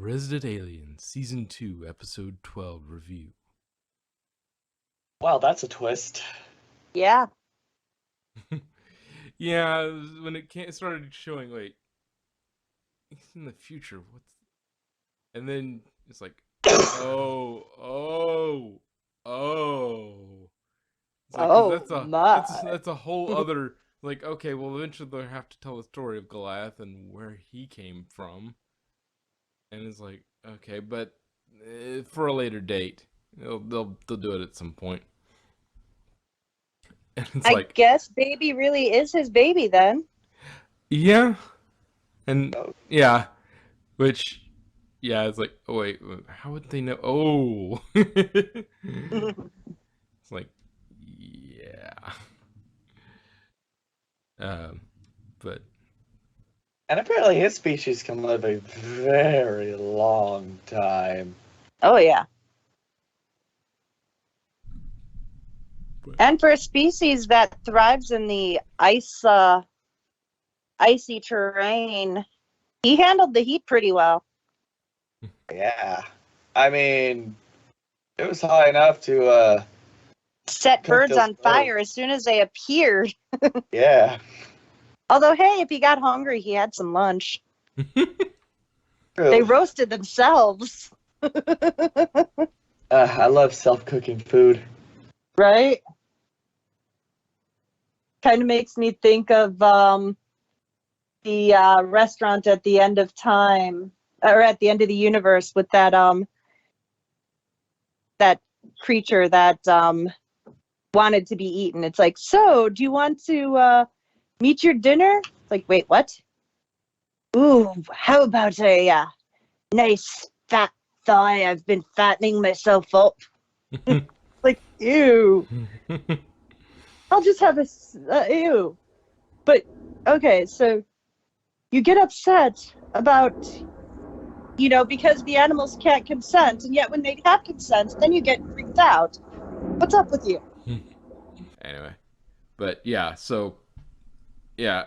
Resident Alien Season 2, Episode 12 review. Wow, that's a twist. Yeah. Yeah, when it started showing, wait, he's in the future. And then it's like, oh. It's like, because that's a whole other, like, okay, well, eventually they'll have to tell the story of Goliath and where he came from. And it's like, okay, but for a later date. They'll do it at some point. And it's I guess baby really is his baby then. Yeah. And yeah. Which, yeah, it's like, oh wait, how would they know? Oh. It's like, yeah. But. And apparently his species can live a very long time. Oh, yeah. And for a species that thrives in the icy terrain, he handled the heat pretty well. Yeah. I mean, it was high enough to set birds on fire as soon as they appeared. Yeah. Although, hey, if he got hungry, he had some lunch. They roasted themselves. I love self-cooking food. Right? Kind of makes me think of the restaurant at the end of time, or at the end of the universe, with that that creature that wanted to be eaten. It's like, so do you want to meet your dinner? It's like, wait, what? Ooh, how about a nice fat thigh? I've been fattening myself up. Like, ew. I'll just have a ew. But okay, so you get upset about, because the animals can't consent, and yet when they have consent, then you get freaked out. What's up with you? Anyway, but yeah, so yeah,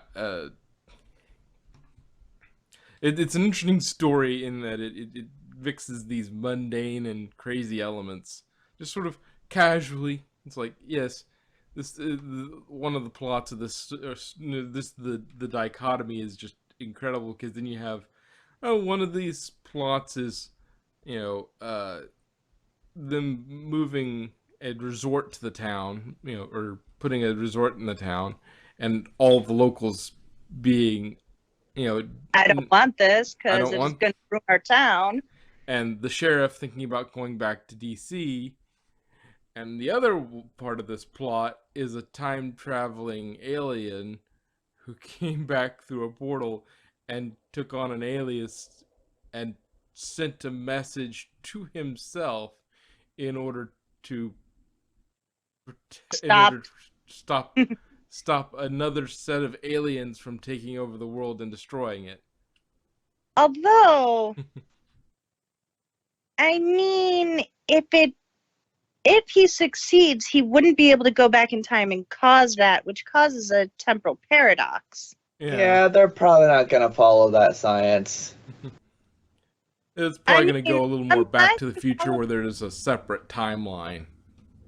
it's an interesting story in that it mixes these mundane and crazy elements just sort of casually. It's like, yes, this one of the plots of the dichotomy is just incredible, because then you have one of these plots is them moving a resort to the town, or putting a resort in the town, and all the locals being, I don't want this because it's going to ruin our town. And the sheriff thinking about going back to DC. And the other part of this plot is a time-traveling alien who came back through a portal and took on an alias and sent a message to himself in order to stop another set of aliens from taking over the world and destroying it. Although, I mean, if he succeeds, he wouldn't be able to go back in time and cause that, which causes a temporal paradox. Yeah, they're probably not going to follow that science. It's probably going to go a little more Back to the Future, where there's a separate timeline.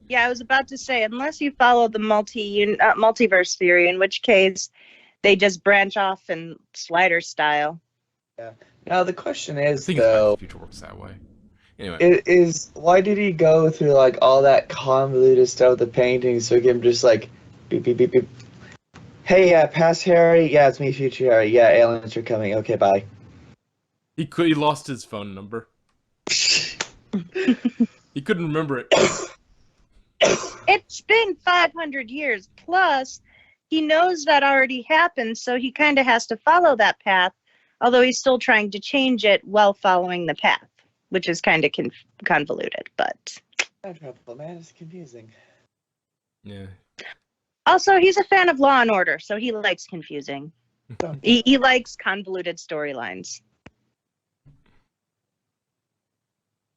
Yeah, I was about to say, unless you follow the multiverse theory, in which case they just branch off in Slider style. Yeah. Now the question is, I think Back to the Future works that way. Anyway, why did he go through like all that convoluted stuff with the paintings so he can just like beep beep beep beep? Hey, yeah, past Harry. Yeah, it's me, future Harry. Yeah, aliens are coming. Okay, bye. He lost his phone number. He couldn't remember it. It's been 500 years. Plus, he knows that already happened, so he kind of has to follow that path, although he's still trying to change it while following the path, which is kind of convoluted, but... Man, it's confusing. Yeah. Also, he's a fan of Law and Order, so he likes confusing. He likes convoluted storylines.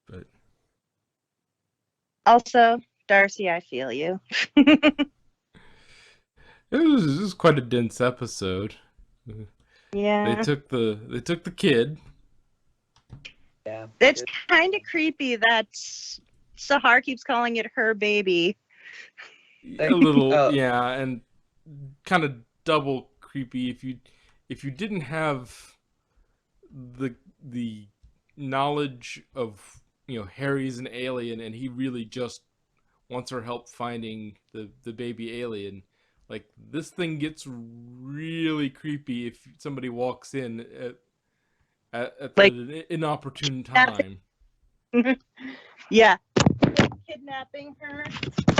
But... Also, Darcy, I feel you. It was quite a dense episode. Yeah. They took the kid. Yeah. It's kind of creepy that Sahar keeps calling it her baby. A little, Oh. yeah, and kind of double creepy if you didn't have the knowledge of, you know, Harry's an alien and he really just wants her help finding the baby alien. Like, this thing gets really creepy if somebody walks in at Like, an inopportune time. yeah. Kidnapping her.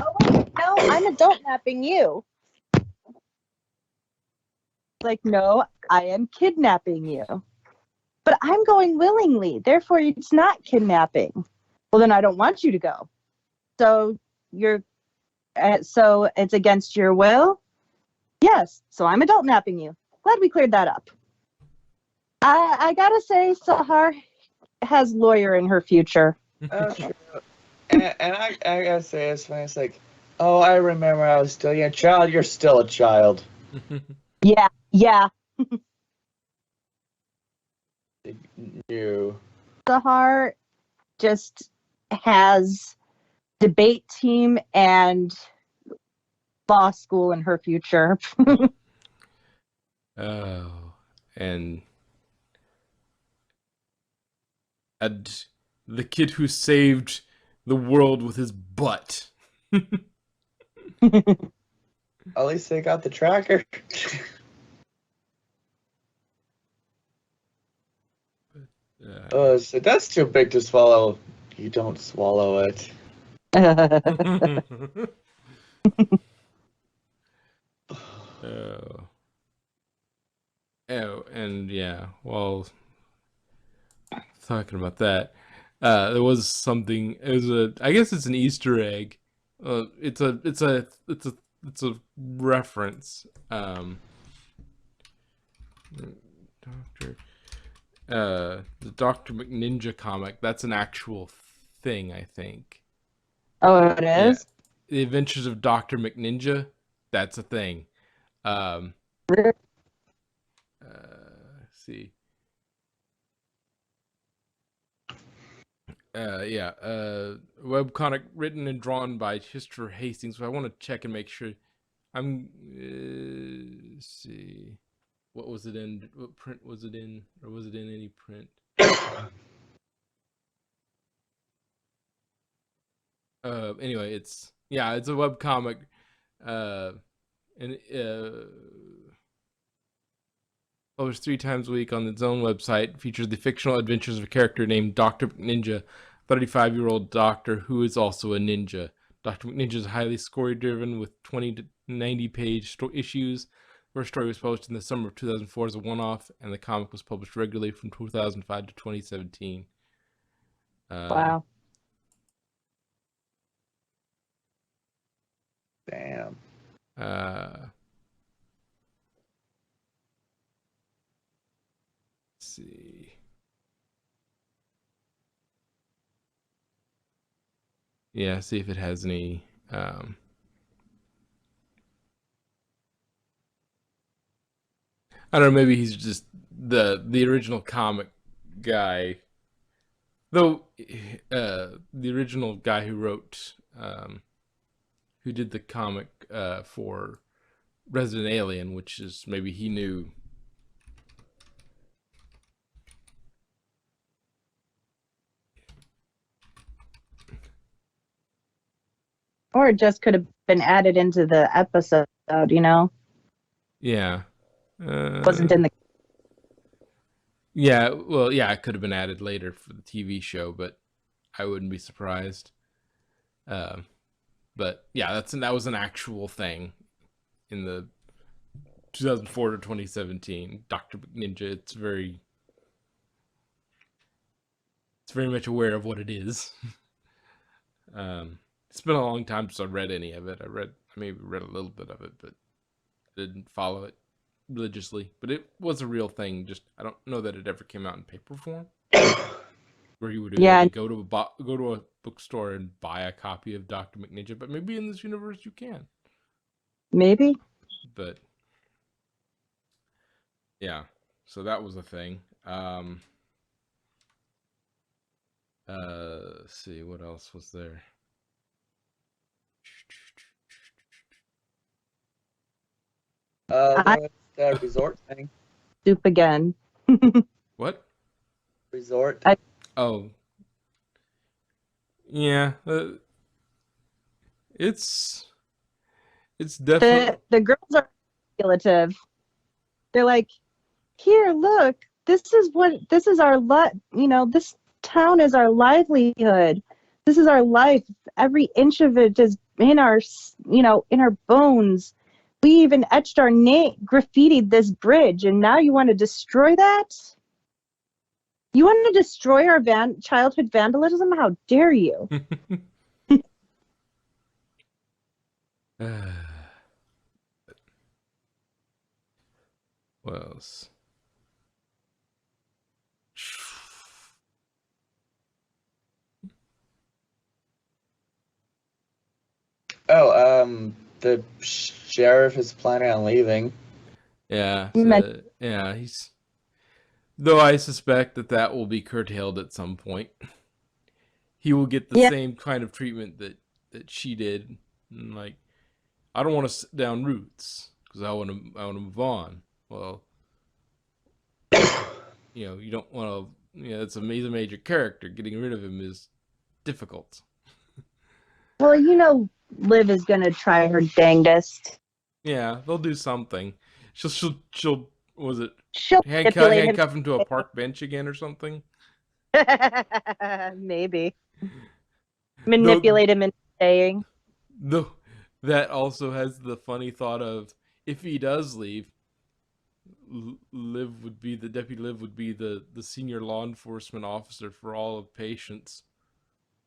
Oh, wait, no, I'm adult napping you. Like, no, I am kidnapping you. But I'm going willingly. Therefore, it's not kidnapping. Well, then I don't want you to go. So so it's against your will? Yes. So I'm adult napping you. Glad we cleared that up. I gotta say, Sahar has lawyer in her future. Oh, true. And I gotta say, it's funny. It's like, oh, I remember I was still a child. You're still a child. Yeah, yeah. You. Sahar just has debate team and law school in her future. Oh, and the kid who saved the world with his butt. At least they got the tracker. Oh, so that's too big to swallow. You don't swallow it. Oh. Oh, and yeah, well, talking about that, there was something. It was I guess it's an Easter egg. It's a reference. Doctor, the Doctor McNinja comic. That's an actual thing, I think. Oh, it Yeah, is? The Adventures of Doctor McNinja. That's a thing. Um, let's see. Yeah, webcomic written and drawn by Chester Hastings. So I want to check and make sure. Let's see. What was it in? What print was it in? Or was it in any print? Anyway, it's a webcomic. And published 3 times a week on its own website, features the fictional adventures of a character named Dr. Ninja, 35-year-old doctor who is also a ninja. Dr. McNinja is highly story-driven with 20 to 90-page issues. The first story was published in the summer of 2004 as a one-off, and the comic was published regularly from 2005 to 2017. Wow. Damn. Let's see. Yeah, see if it has any. I don't know. Maybe he's just the original comic guy. Though, the original guy who wrote, who did the comic for Resident Alien, which is maybe he knew. Or it just could have been added into the episode, you know? Yeah. Wasn't in the. Yeah, well, yeah, it could have been added later for the TV show, but I wouldn't be surprised. But yeah, that was an actual thing in the 2004 to 2017 Dr. Ninja. It's very much aware of what it is. It's been a long time since I read any of it. I maybe read a little bit of it, but didn't follow it religiously. But it was a real thing. Just I don't know that it ever came out in paper form, where you would Yeah. go to a bookstore and buy a copy of Dr. McNinja. But maybe in this universe you can. Maybe. But yeah, so that was a thing. Let's see, what else was there? I The resort thing. soup again. What? Resort. Oh, yeah. It's definitely. The girls are manipulative. They're like, here, look, this is our this town is our livelihood. This is our life. Every inch of it is in our in our bones. We even etched our name, graffitied this bridge, and now you want to destroy that? You want to destroy our childhood vandalism? How dare you? What else? Oh, the sheriff is planning on leaving. Yeah, Men- so, yeah, he's. Though I suspect that will be curtailed at some point. He will get the Yeah, same kind of treatment that she did. And like, I don't want to sit down roots because I want to move on. Well, you don't want to. It's he's a major character. Getting rid of him is difficult. well, Liv is gonna try her dangest. Yeah, they'll do something. She'll was it She'll manipulate him. handcuff him to a park bench again or something? Maybe Though manipulate him into staying. though that also has the funny thought of if he does leave, Deputy Liv would be the senior law enforcement officer for all of Patience.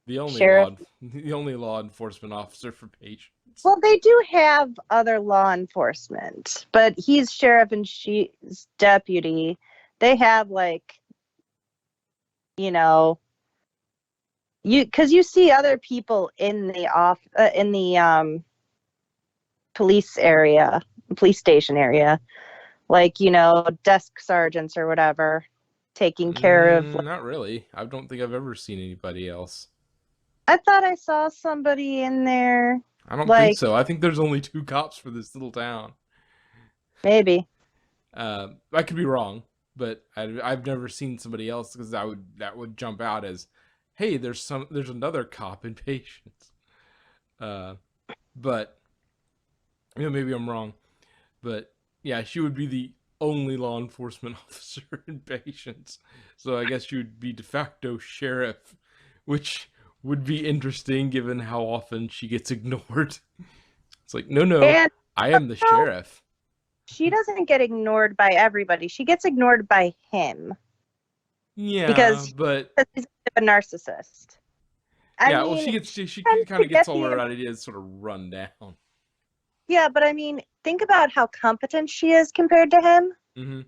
Sheriff. The only law enforcement officer for Patience. Well, they do have other law enforcement, but he's sheriff and she's deputy. They have you know, because you see other people in the police station area, desk sergeants or whatever, taking care of. Not really. I don't think I've ever seen anybody else. I thought I saw somebody in there. I don't think so. I think there's only 2 cops for this little town. Maybe. I could be wrong, but I've never seen somebody else because that would jump out as, hey, there's another cop in Patience. But maybe I'm wrong, but yeah, she would be the only law enforcement officer in Patience, so I guess she would be de facto sheriff, which would be interesting given how often she gets ignored. It's like, no, And I am the sheriff. she doesn't get ignored by everybody. She gets ignored by him. Yeah, because but he's a narcissist. well, she kind of gets all her ideas sort of run down. Yeah, but think about how competent she is compared to him. Mm-hmm.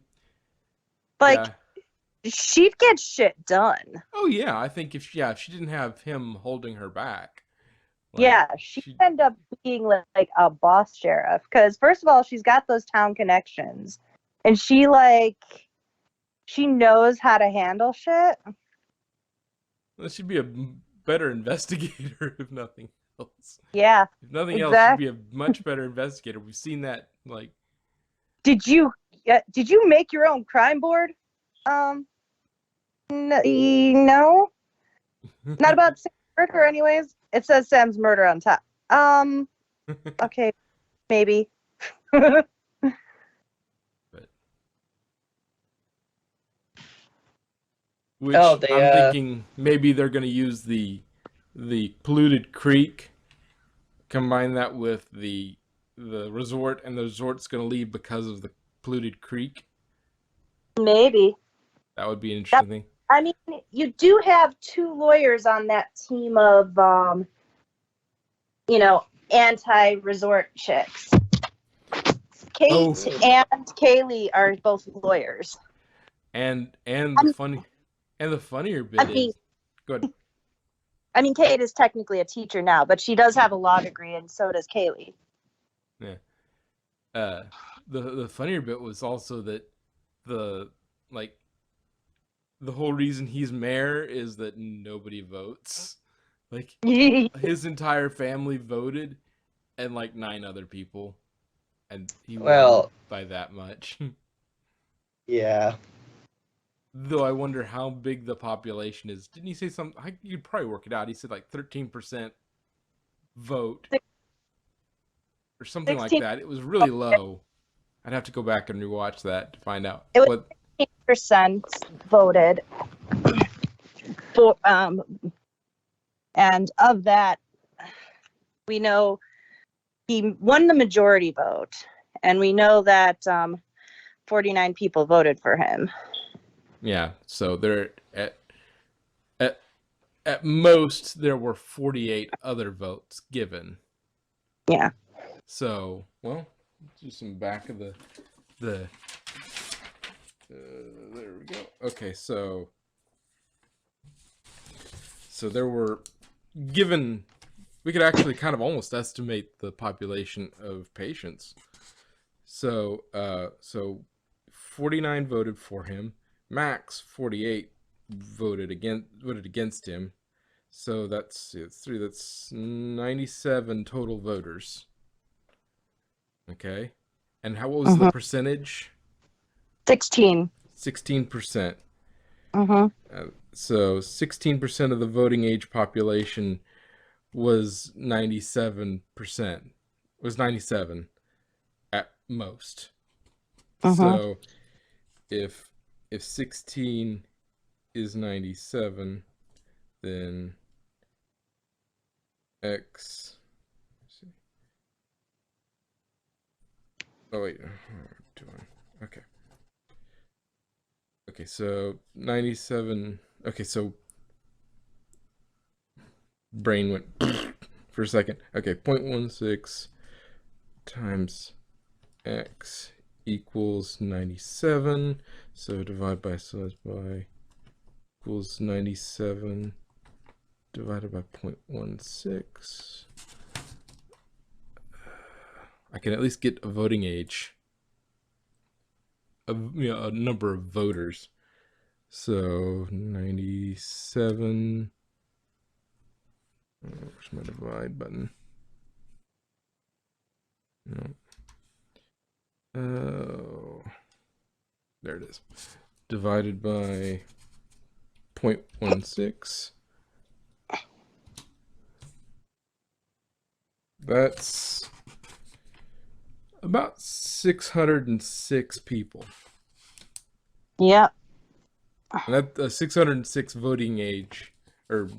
Like, she'd get shit done. Oh yeah, I think if she didn't have him holding her back. She'd end up being like a boss sheriff. Because first of all, she's got those town connections, and she knows how to handle shit. Well, she'd be a better investigator if nothing else. Yeah. If nothing else, she'd be a much better investigator. We've seen that. Did you make your own crime board? No. Not about Sam's murder, anyways. It says Sam's murder on top. Okay, maybe. Which I'm thinking maybe they're going to use the polluted creek, combine that with the resort, and the resort's going to leave because of the polluted creek. Maybe. That would be an interesting thing. You do have 2 lawyers on that team of, anti-resort chicks. Kate and Kaylee are both lawyers. And the funnier bit is, go ahead. Kate is technically a teacher now, but she does have a law degree, and so does Kaylee. Yeah. The funnier bit was also that the whole reason he's mayor is that nobody votes. Like, his entire family voted, and like 9 other people, and he won Well, by that much. yeah. Though I wonder how big the population is. Didn't he say something? You'd probably work it out. He said like 13% vote or something like 16. that. It was really low. I'd have to go back and rewatch that to find out It was what. 16% voted for, and of that, we know he won the majority vote, and we know that 49 people voted for him. Yeah, so there at at most there were 48 other votes given. Yeah. So, well, let's do some back of the there we go. Okay, so there were given. We could actually kind of almost estimate the population of patients. So 49 voted for him. Max 48 voted against him. So that's 3. That's 97 total voters. Okay, and what was the percentage? 16. 16%. Mm-hmm. So 16% of the voting age population was 97%. Was 97 at most. So if 16 is 97, then X. Oh wait, okay. Okay, so 97. Okay, so brain went for a second. Okay, 0.16 times X equals 97. So divide by equals 97 divided by 0.16. I can at least get a voting age, a number of voters. So 97. Where's my divide button? No. Oh, there it is. Divided by 0.16. That's about 606 people. Yep. And that 606 voting age, or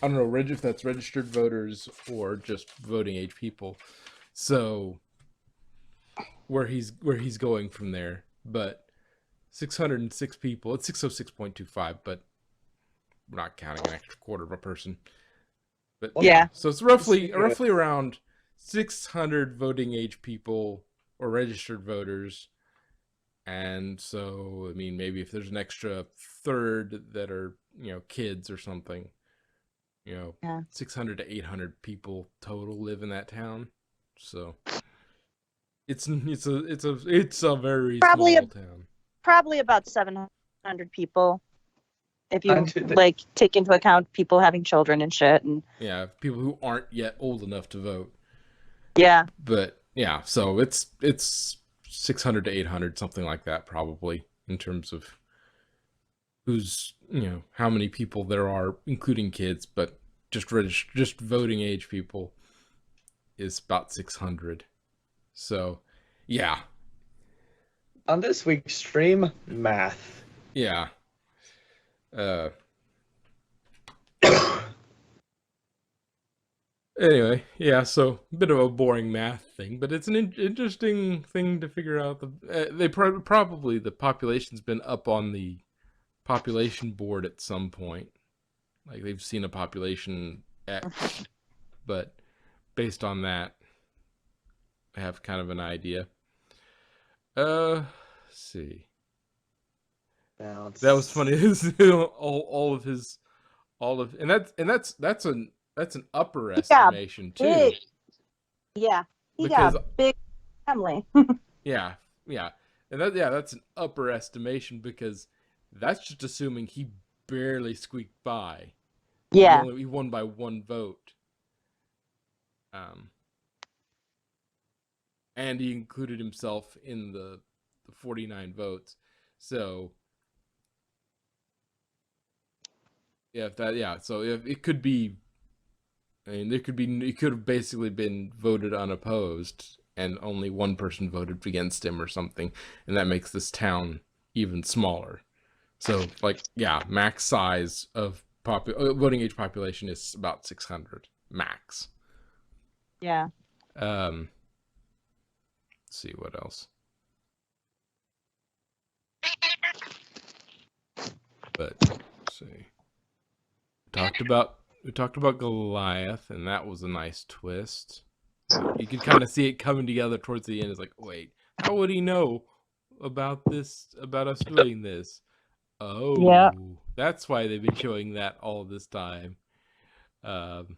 I don't know if that's registered voters or just voting age people. So where he's going from there, but 606 people. It's 606.25, but we're not counting an extra quarter of a person. But Yeah. So it's roughly around 600 voting age people or registered voters. And so, I mean, maybe if there's an extra third that are, kids or something, 600 to 800 people total live in that town. So it's a very small town. Probably about 700 people, if you Unto like take into account people having children and shit. And Yeah, people who aren't yet old enough to vote. yeah, But yeah, so it's 600 to 800, something like that, probably, in terms of who's, how many people there are, including kids, but just voting age people is about 600. So, yeah. On this week's stream, math. Yeah. Anyway, yeah, so a bit of a boring math thing, but it's an interesting thing to figure out. They probably the population's been up on the population board at some point. Like they've seen a population X, but based on that, I have kind of an idea. Let's see. That was funny. That's an upper estimation too. big. Yeah, he got a big family. Yeah, and that's an upper estimation because That's just assuming he barely squeaked by. Yeah. He won by 1 vote. And he included himself in the 49 votes. So so if it could be, I mean, it could have basically been voted unopposed, and only one person voted against him or something, and that makes this town even smaller. So, like, yeah, max size of voting age population is about 600 max. Yeah. Let's see what else. But let's see. We talked about Goliath, and that was a nice twist. You could kind of see it coming together towards the end. It's like, wait, how would he know about this? About us doing this? Yeah. Oh, that's why they've been showing that all this time. And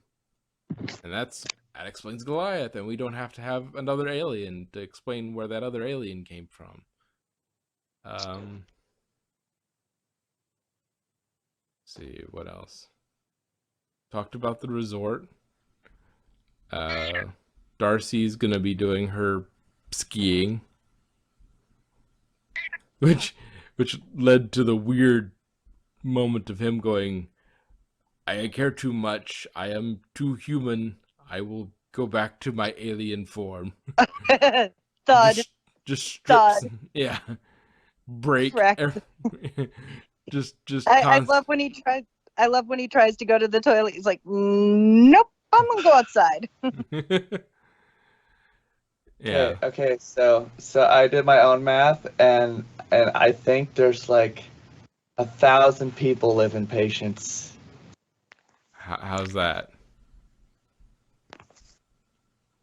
that explains Goliath, and we don't have to have another alien to explain where that other alien came from. Let's see what else. Talked about the resort. Darcy's gonna be doing her skiing, which led to the weird moment of him going, I care too much, I am too human, I will go back to my alien form. Thud. Just strips. Thud. Yeah. Break. Correct. just I love when he tries. I love when he tries to go to the toilet. He's like, "Nope, I'm gonna go outside." Yeah. Okay. So I did my own math, and I think there's like 1,000 people live in Patience. How's that?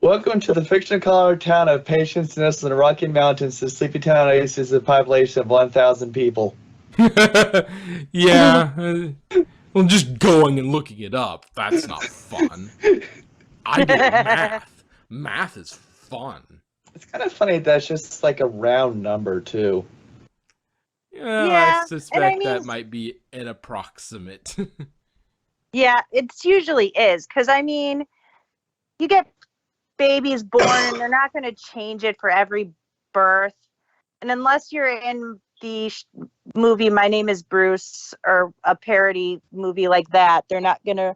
Welcome to the fictional town of Patience, nestled in the Rocky Mountains. The sleepy town is a population of 1,000 people. Yeah. Well, just going and looking it up, that's not fun. I do math. Math is fun. It's kind of funny that's just like a round number too. Yeah, I And suspect that might be an approximate. yeah, it usually is because you get babies born and they're not going to change it for every birth, and unless you're in the movie My Name is Bruce or a parody movie like that, they're not going to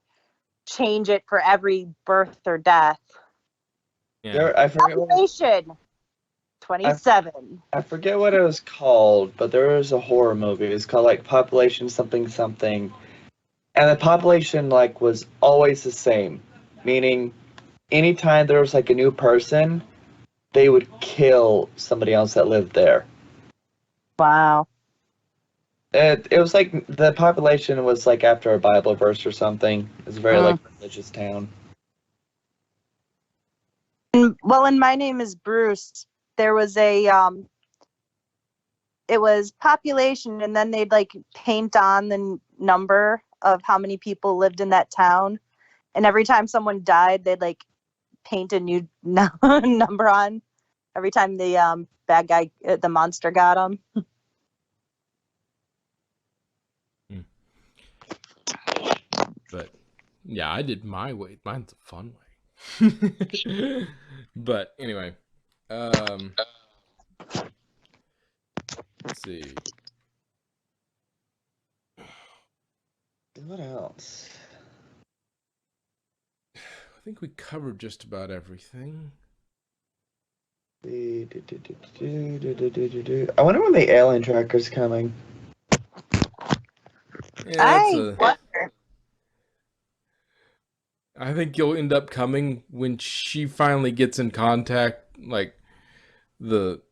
change it for every birth or death. Yeah. I forget Population 27. I forget what it was called, but there was a horror movie. It was called like Population something something, and the population like was always the same, meaning anytime there was like a new person, they would kill somebody else that lived there. Wow. It was like the population was like after a Bible verse or something. It was a very like religious town. Well, in My Name is Bruce, there was it was population, and then they'd like paint on the number of how many people lived in that town, and every time someone died, they'd like paint a new number on. Every time the bad guy, the monster, got him. But yeah, I did my way. Mine's a fun way. But anyway, let's see. What else? I think we covered just about everything. I wonder when the alien tracker's coming. Yeah, I think you'll end up coming when she finally gets in contact, like the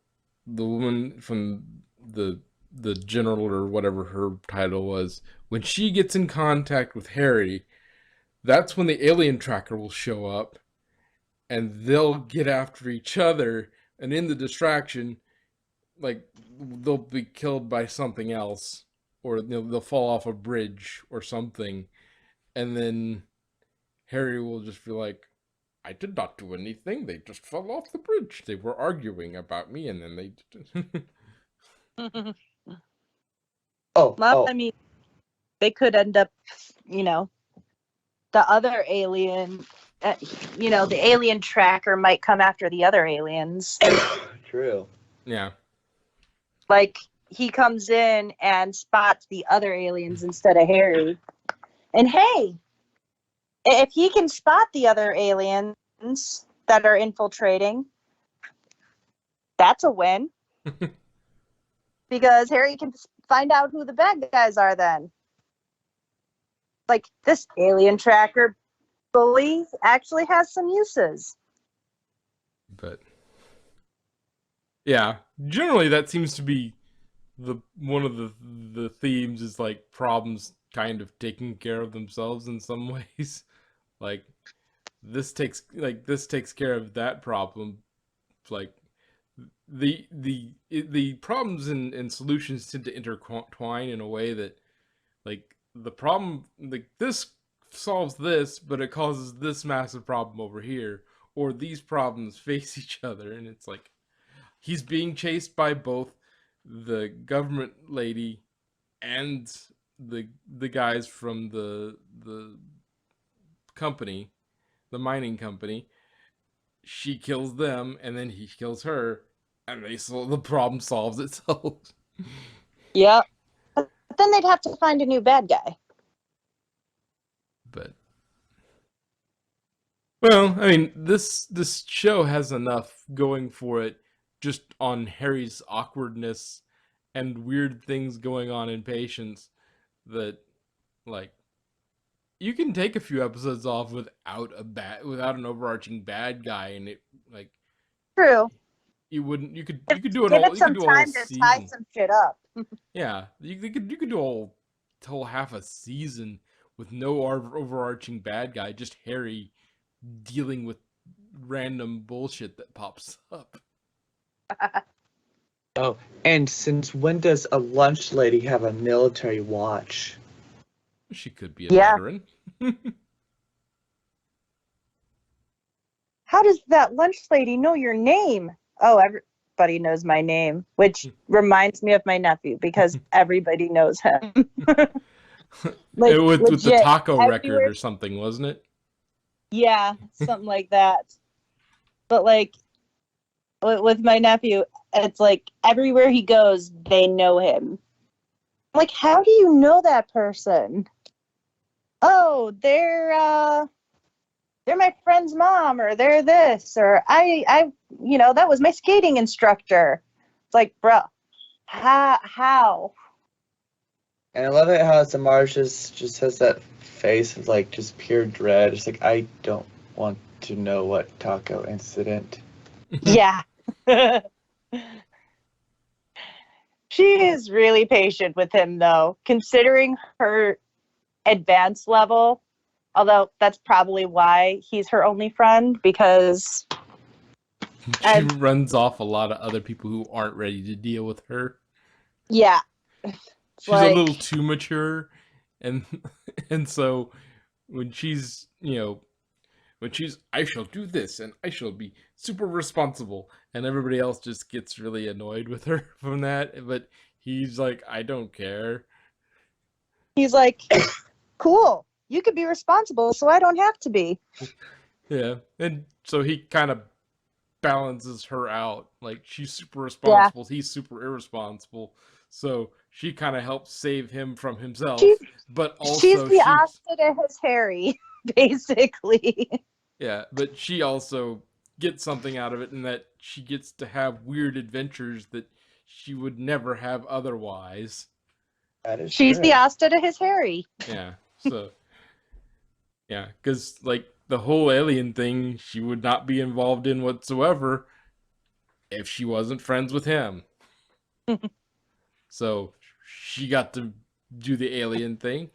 woman from the general or whatever her title was. When she gets in contact with Harry, that's when the alien tracker will show up, and they'll get after each other. And in the distraction, like they'll be killed by something else, or they'll fall off a bridge or something, and then Harry will just be like, I did not do anything. They just fell off the bridge. They were arguing about me, and then they. I mean, they could end up, the other alien, the alien tracker might come after the other aliens. True. Yeah. Like, he comes in and spots the other aliens instead of Harry. And hey, if he can spot the other aliens that are infiltrating, that's a win. Because Harry can find out who the bad guys are then. Like, this alien tracker bully actually has some uses. But yeah, generally that seems to be one of the themes is like problems kind of taking care of themselves in some ways. Like this takes care of that problem. Like the problems and solutions tend to intertwine in a way that like the problem like this solves this, but it causes this massive problem over here, or these problems face each other, and it's like he's being chased by both the government lady and the guys from the company, the mining company. She kills them, and then he kills her, and the problem solves itself. Yep. But then they'd have to find a new bad guy. But well, I mean, this show has enough going for it just on Harry's awkwardness and weird things going on in Patience that like you can take a few episodes off without without an overarching bad guy, and it like True. you could do Give it you could some do a whole time to tie season. some shit up. Yeah, you could do a whole half a season with no overarching bad guy, just Harry dealing with random bullshit that pops up. Oh, and since when does a lunch lady have a military watch? She could be a Yeah. veteran. How does that lunch lady know your name? Oh, everybody knows my name, which reminds me of my nephew because everybody knows him. Like, with the legit, taco record everywhere. or something, wasn't it? Yeah, something like that. But like with my nephew, it's like everywhere he goes, they know him. I'm like, how do you know that person? Oh, they're my friend's mom, or they're this, or I that was my skating instructor. It's like, bro, how? And I love it how Samara just has that face of like just pure dread. It's like I don't want to know what taco incident. Yeah. She is really patient with him, though, considering her advanced level. Although that's probably why he's her only friend, because She runs off a lot of other people who aren't ready to deal with her. yeah, She's a little too mature, and and so when she's I shall do this and I shall be super responsible, and everybody else just gets really annoyed with her from that. But he's like, I don't care. He's like, cool, you could be responsible, so I don't have to be. Yeah, and so he kind of balances her out. Like she's super responsible, he's super irresponsible. So she kind of helps save him from himself, but also she's the opposite of his Harry, basically. Yeah, but she also gets something out of it in that she gets to have weird adventures that she would never have otherwise. That is She's true. the opposite of his Harry. Yeah, so yeah, because like the whole alien thing, she would not be involved in whatsoever if she wasn't friends with him. So she got to do the alien thing,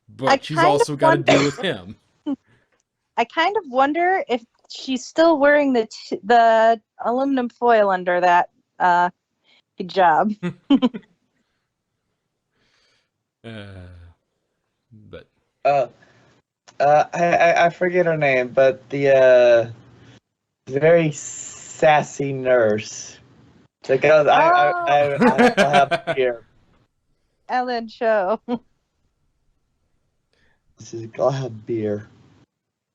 but she's also got to deal with him. I kind of wonder if she's still wearing the aluminum foil under that hijab. But I forget her name, but the very sassy nurse. It's like I have here. Ellen show. This is glad beer.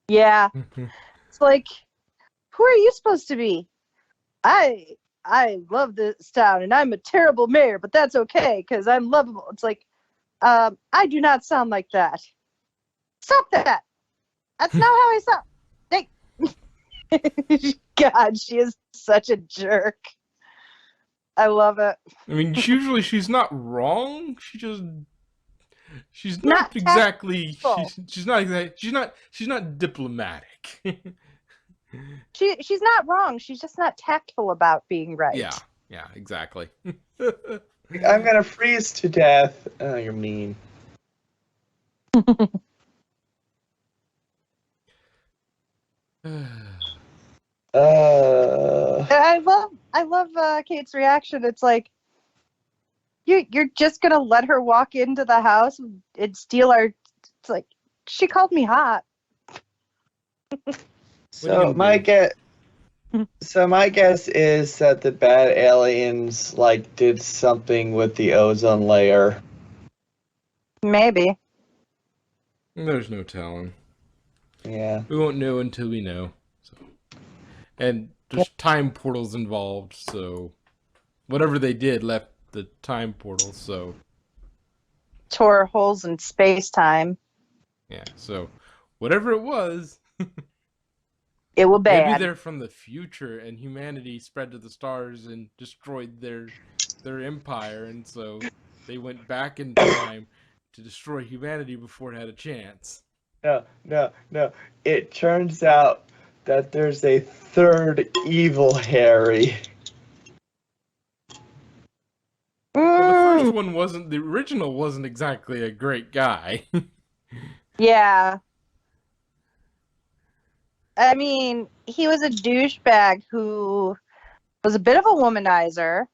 Yeah. It's like, who are you supposed to be? I love this town and I'm a terrible mayor, but that's okay because I'm lovable. It's like, I do not sound like that. Stop that. That's not how I sound. God, she is such a jerk. I love it. I mean, usually she's not wrong. She's Not not exactly tactful. she's not diplomatic. She's not wrong. She's just not tactful about being right. Yeah, exactly. I'm gonna freeze to death. Oh, you're mean. I love Kate's reaction. It's like you're just gonna let her walk into the house and steal our. It's like she called me hot. So my guess is that the bad aliens like did something with the ozone layer. Maybe. There's no telling. Yeah. We won't know until we know. So, and there's time portals involved, so whatever they did left the time portal. So Tore holes in space time. yeah, so whatever it was. It will bad. Maybe they're from the future and humanity spread to the stars and destroyed their empire, and so they went back in time to destroy humanity before it had a chance. No. It turns out that there's a third evil Harry. Well, the first one wasn't, the original wasn't exactly a great guy. Yeah. I mean, he was a douchebag who was a bit of a womanizer.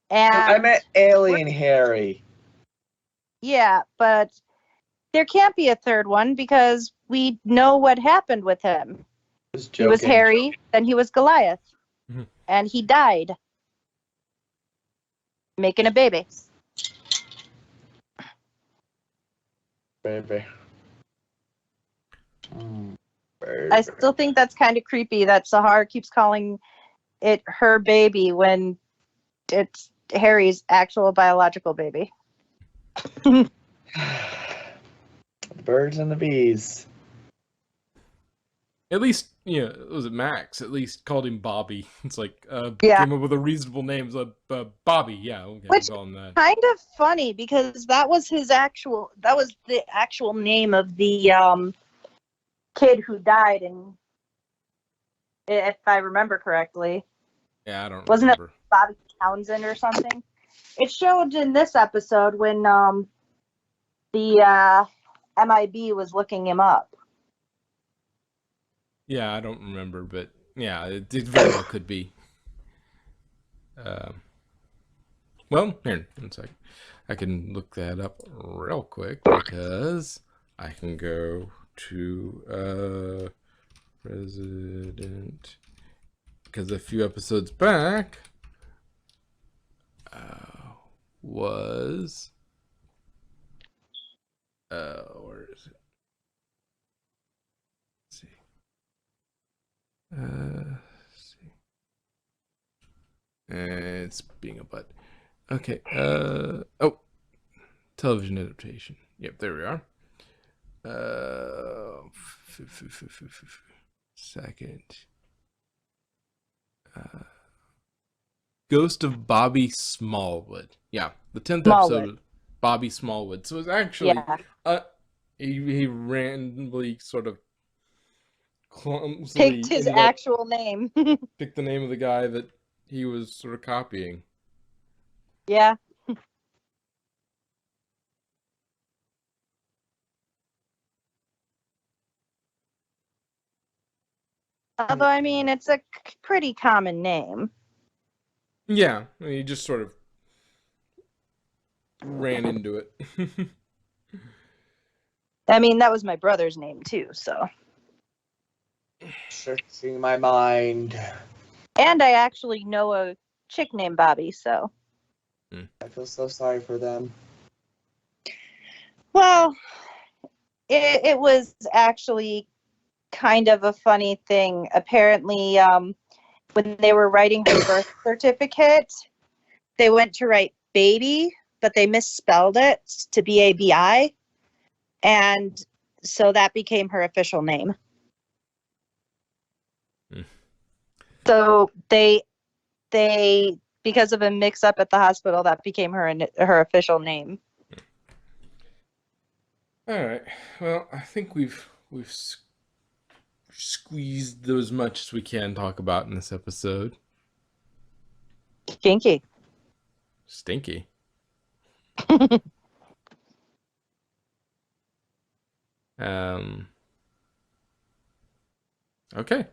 And I meant Alien Harry. yeah, but there can't be a third one because we know what happened with him. He was Harry, then he was Goliath. Mhm. And he died. Making a baby. Baby. I still think that's kind of creepy that Sahar keeps calling it her baby when it's Harry's actual biological baby. The birds and the bees. At least, was it Max? At least called him Bobby. It's like, Yeah. came up with a reasonable name. Bobby, yeah, okay, Which call him that. Kind of funny because that was the actual name of the kid who died, and if I remember correctly. Yeah, I don't Wasn't remember. it Bobby Townsend or something? It showed in this episode when the MIB was looking him up. Yeah, I don't remember, but yeah, it very well could be. Well, here, one sec. I can look that up real quick because I can go to President, because a few episodes back was where is it? Let's see. Let's see. It's being a butt. Okay. Oh, television adaptation. Yep, there we are. Second. Ghost of Bobby Smallwood. Yeah, the 10th episode of Bobby Smallwood. So it's actually he randomly sort of clumsily picked his actual name. Picked the name of the guy that he was sort of copying. Yeah. Although, I mean, it's a pretty common name. Yeah, I mean, he just sort of ran into it. I mean, that was my brother's name, too, so. Searching my mind. And I actually know a chick named Bobby, so. I feel so sorry for them. Well, it was actually kind of a funny thing. Apparently, when they were writing her birth certificate, they went to write baby, but they misspelled it to BABI. And so that became her official name. Hmm. So they because of a mix up at the hospital, that became her official name. All right. Well, I think we've squeezed as much as we can talk about in this episode. Kinky. Stinky. Um. Okay.